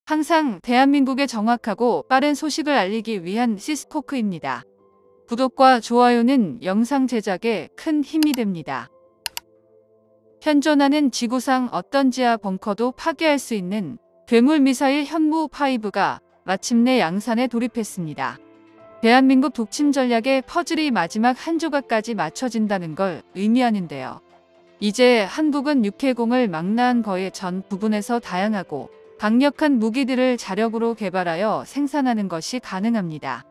항상 대한민국에 정확하고 빠른 소식을 알리기 위한 시스코크입니다. 구독과 좋아요는 영상 제작에 큰 힘이 됩니다. 현존하는 지구상 어떤 지하 벙커도 파괴할 수 있는 괴물 미사일 현무5가 마침내 양산에 돌입했습니다. 대한민국 독침 전략의 퍼즐이 마지막 한 조각까지 맞춰진다는 걸 의미하는데요. 이제 한국은 육해공을 망라한 거의 전 부분에서 다양하고 강력한 무기들을 자력으로 개발하여 생산하는 것이 가능합니다.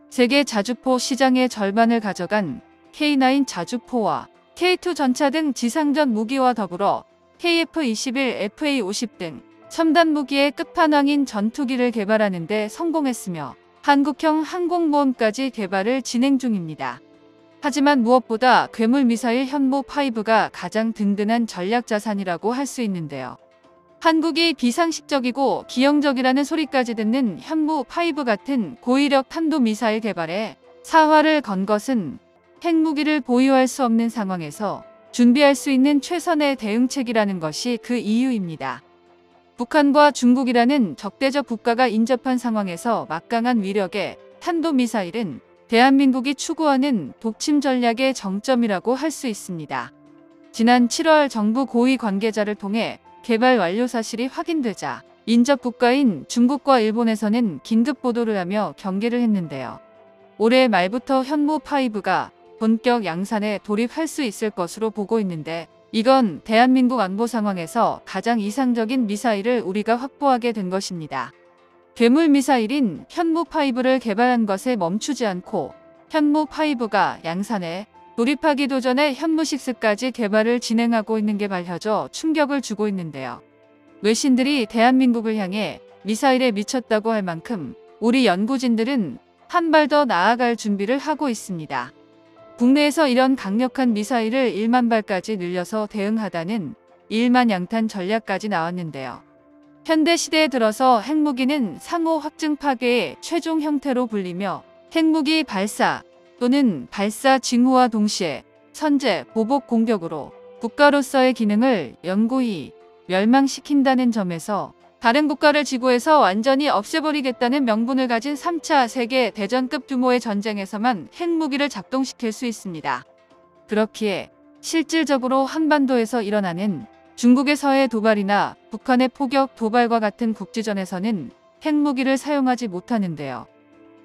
세계 자주포 시장의 절반을 가져간 K9 자주포와 K2 전차 등 지상전 무기와 더불어 KF-21, FA-50 등 첨단 무기의 끝판왕인 전투기를 개발하는 데 성공했으며 한국형 항공모함까지 개발을 진행 중입니다. 하지만 무엇보다 괴물 미사일 현무5가 가장 든든한 전략 자산이라고 할 수 있는데요. 한국이 비상식적이고 기형적이라는 소리까지 듣는 현무5 같은 고위력 탄도미사일 개발에 사활을 건 것은 핵무기를 보유할 수 없는 상황에서 준비할 수 있는 최선의 대응책이라는 것이 그 이유입니다. 북한과 중국이라는 적대적 국가가 인접한 상황에서 막강한 위력의 탄도미사일은 대한민국이 추구하는 독침 전략의 정점이라고 할 수 있습니다. 지난 7월 정부 고위 관계자를 통해 개발 완료 사실이 확인되자 인접 국가인 중국과 일본에서는 긴급 보도를 하며 경계를 했는데요. 올해 말부터 현무5가 본격 양산에 돌입할 수 있을 것으로 보고 있는데 이건 대한민국 안보 상황에서 가장 이상적인 미사일을 우리가 확보하게 된 것입니다. 괴물 미사일인 현무5를 개발한 것에 멈추지 않고 현무5가 양산에 돌입하기도 전에 현무6까지 개발을 진행하고 있는 게 밝혀져 충격을 주고 있는데요. 외신들이 대한민국을 향해 미사일에 미쳤다고 할 만큼 우리 연구진들은 한 발 더 나아갈 준비를 하고 있습니다. 국내에서 이런 강력한 미사일을 1만 발까지 늘려서 대응하다는 일만양탄 전략까지 나왔는데요. 현대 시대에 들어서 핵무기는 상호 확증 파괴의 최종 형태로 불리며 핵무기 발사 또는 발사 징후와 동시에 선제, 보복 공격으로 국가로서의 기능을 영구히 멸망시킨다는 점에서 다른 국가를 지구에서 완전히 없애버리겠다는 명분을 가진 3차 세계 대전급 규모의 전쟁에서만 핵무기를 작동시킬 수 있습니다. 그렇기에 실질적으로 한반도에서 일어나는 중국의 서해 도발이나 북한의 포격 도발과 같은 국지전에서는 핵무기를 사용하지 못하는데요.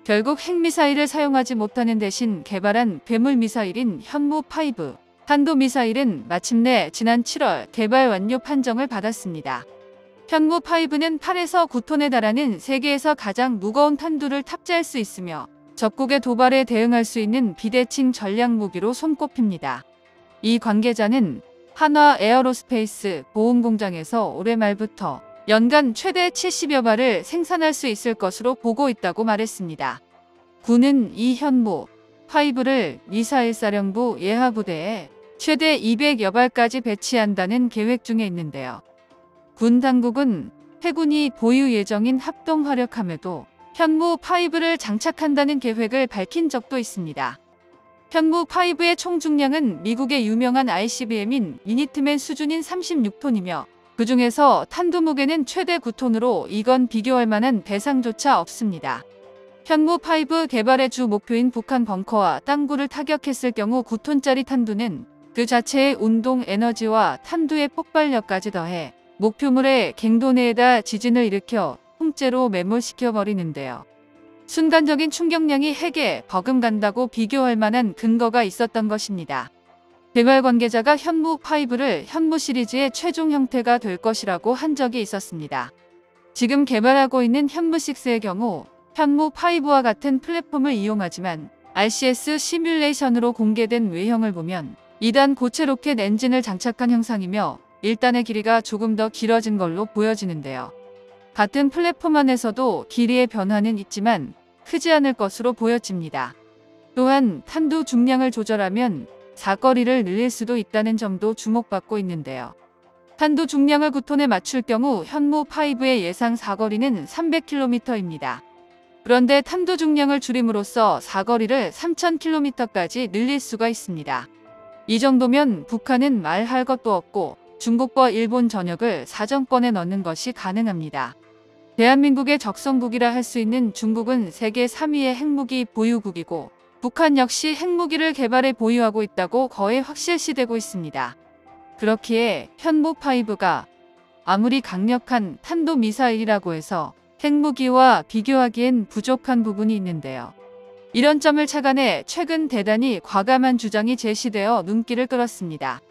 결국 핵미사일을 사용하지 못하는 대신 개발한 괴물 미사일인 현무5 탄도미사일은 마침내 지난 7월 개발 완료 판정을 받았습니다. 현무5는 8에서 9톤에 달하는 세계에서 가장 무거운 탄두를 탑재할 수 있으며 적국의 도발에 대응할 수 있는 비대칭 전략무기로 손꼽힙니다. 이 관계자는 한화 에어로스페이스 보훈공장에서 올해 말부터 연간 최대 70여 발을 생산할 수 있을 것으로 보고 있다고 말했습니다. 군은 이 현무5를 미사일사령부 예하부대에 최대 200여 발까지 배치한다는 계획 중에 있는데요. 군 당국은 해군이 보유 예정인 합동화력함에도 현무5를 장착한다는 계획을 밝힌 적도 있습니다. 현무5의 총 중량은 미국의 유명한 ICBM인 미니트맨 수준인 36톤이며 그 중에서 탄두 무게는 최대 9톤으로 이건 비교할 만한 대상조차 없습니다. 현무5 개발의 주 목표인 북한 벙커와 땅굴을 타격했을 경우 9톤짜리 탄두는 그 자체의 운동 에너지와 탄두의 폭발력까지 더해 목표물의 갱도 내에다 지진을 일으켜 통째로 매몰시켜 버리는데요. 순간적인 충격량이 핵에 버금간다고 비교할 만한 근거가 있었던 것입니다. 개발 관계자가 현무5를 현무 시리즈의 최종 형태가 될 것이라고 한 적이 있었습니다. 지금 개발하고 있는 현무6의 경우 현무5와 같은 플랫폼을 이용하지만 RCS 시뮬레이션으로 공개된 외형을 보면 2단 고체 로켓 엔진을 장착한 형상이며 1단의 길이가 조금 더 길어진 걸로 보여지는데요. 같은 플랫폼 안에서도 길이의 변화는 있지만 크지 않을 것으로 보여집니다. 또한 탄두 중량을 조절하면 사거리를 늘릴 수도 있다는 점도 주목받고 있는데요. 탄두 중량을 9톤에 맞출 경우 현무5의 예상 사거리는 300km입니다. 그런데 탄두 중량을 줄임으로써 사거리를 3000km까지 늘릴 수가 있습니다. 이 정도면 북한은 말할 것도 없고 중국과 일본 전역을 사정권에 넣는 것이 가능합니다. 대한민국의 적성국이라 할 수 있는 중국은 세계 3위의 핵무기 보유국이고 북한 역시 핵무기를 개발해 보유하고 있다고 거의 확실시되고 있습니다. 그렇기에 현무5가 아무리 강력한 탄도미사일이라고 해서 핵무기와 비교하기엔 부족한 부분이 있는데요. 이런 점을 착안해 최근 대단히 과감한 주장이 제시되어 눈길을 끌었습니다.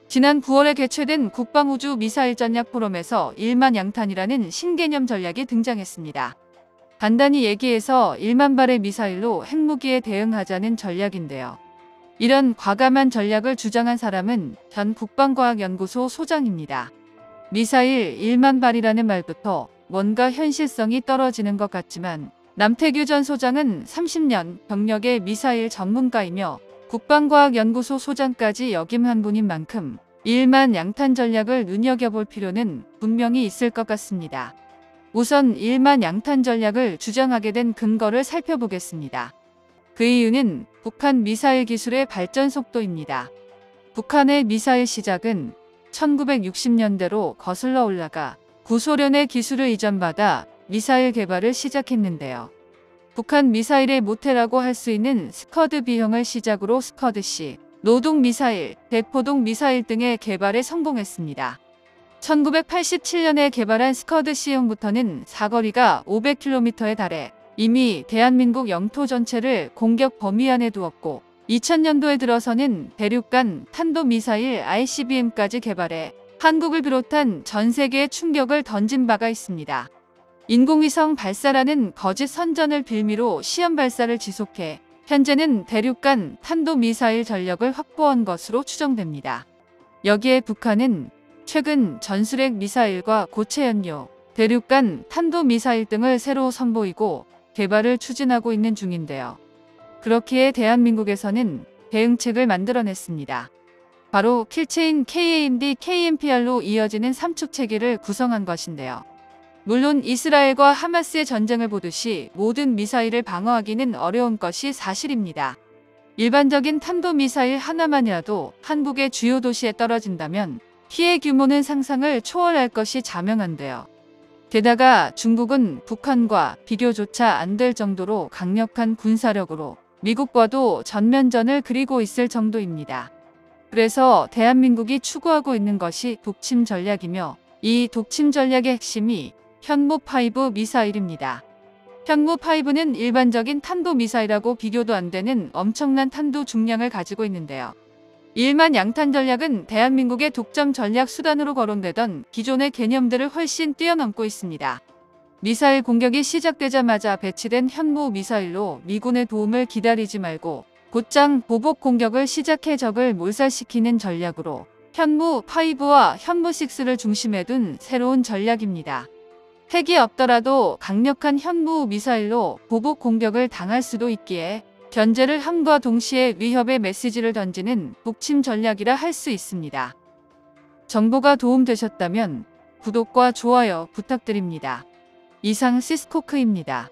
지난 9월에 개최된 국방우주 미사일 전략 포럼에서 1만 양탄이라는 신개념 전략이 등장했습니다. 간단히 얘기해서 1만 발의 미사일로 핵무기에 대응하자는 전략인데요. 이런 과감한 전략을 주장한 사람은 전 국방과학연구소 소장입니다. 미사일 1만 발이라는 말부터 뭔가 현실성이 떨어지는 것 같지만 남태규 전 소장은 30년 경력의 미사일 전문가이며 국방과학연구소 소장까지 역임한 분인 만큼 1만 양탄 전략을 눈여겨볼 필요는 분명히 있을 것 같습니다. 우선 1만 양탄 전략을 주장하게 된 근거를 살펴보겠습니다. 그 이유는 북한 미사일 기술의 발전 속도입니다. 북한의 미사일 시작은 1960년대로 거슬러 올라가 구소련의 기술을 이전받아 미사일 개발을 시작했는데요. 북한 미사일의 모태라고 할 수 있는 스커드 B형을 시작으로 스커드-C, 노동 미사일, 대포동 미사일 등의 개발에 성공했습니다. 1987년에 개발한 스커드-C형부터는 사거리가 500km에 달해 이미 대한민국 영토 전체를 공격 범위 안에 두었고 2000년도에 들어서는 대륙간 탄도미사일 ICBM까지 개발해 한국을 비롯한 전 세계에 충격을 던진 바가 있습니다. 인공위성 발사라는 거짓 선전을 빌미로 시험 발사를 지속해 현재는 대륙간 탄도미사일 전력을 확보한 것으로 추정됩니다. 여기에 북한은 최근 전술핵 미사일과 고체 연료, 대륙간 탄도미사일 등을 새로 선보이고 개발을 추진하고 있는 중인데요. 그렇기에 대한민국에서는 대응책을 만들어냈습니다. 바로 킬체인 KAMD, KMPR로 이어지는 삼축 체계를 구성한 것인데요. 물론 이스라엘과 하마스의 전쟁을 보듯이 모든 미사일을 방어하기는 어려운 것이 사실입니다. 일반적인 탄도미사일 하나만이라도 한국의 주요 도시에 떨어진다면 피해 규모는 상상을 초월할 것이 자명한데요. 게다가 중국은 북한과 비교조차 안 될 정도로 강력한 군사력으로 미국과도 전면전을 그리고 있을 정도입니다. 그래서 대한민국이 추구하고 있는 것이 독침 전략이며 이 독침 전략의 핵심이 현무5 미사일입니다. 현무5는 일반적인 탄도미사일하고 비교도 안 되는 엄청난 탄도 중량을 가지고 있는데요. 1만 양탄 전략은 대한민국의 독점 전략 수단으로 거론되던 기존의 개념들을 훨씬 뛰어넘고 있습니다. 미사일 공격이 시작되자마자 배치된 현무 미사일로 미군의 도움을 기다리지 말고 곧장 보복 공격을 시작해 적을 몰살시키는 전략으로 현무5와 현무6를 중심에 둔 새로운 전략입니다. 핵이 없더라도 강력한 현무 미사일로 보복 공격을 당할 수도 있기에 견제를 함과 동시에 위협의 메시지를 던지는 독침 전략이라 할 수 있습니다. 정보가 도움되셨다면 구독과 좋아요 부탁드립니다. 이상 시스코크입니다.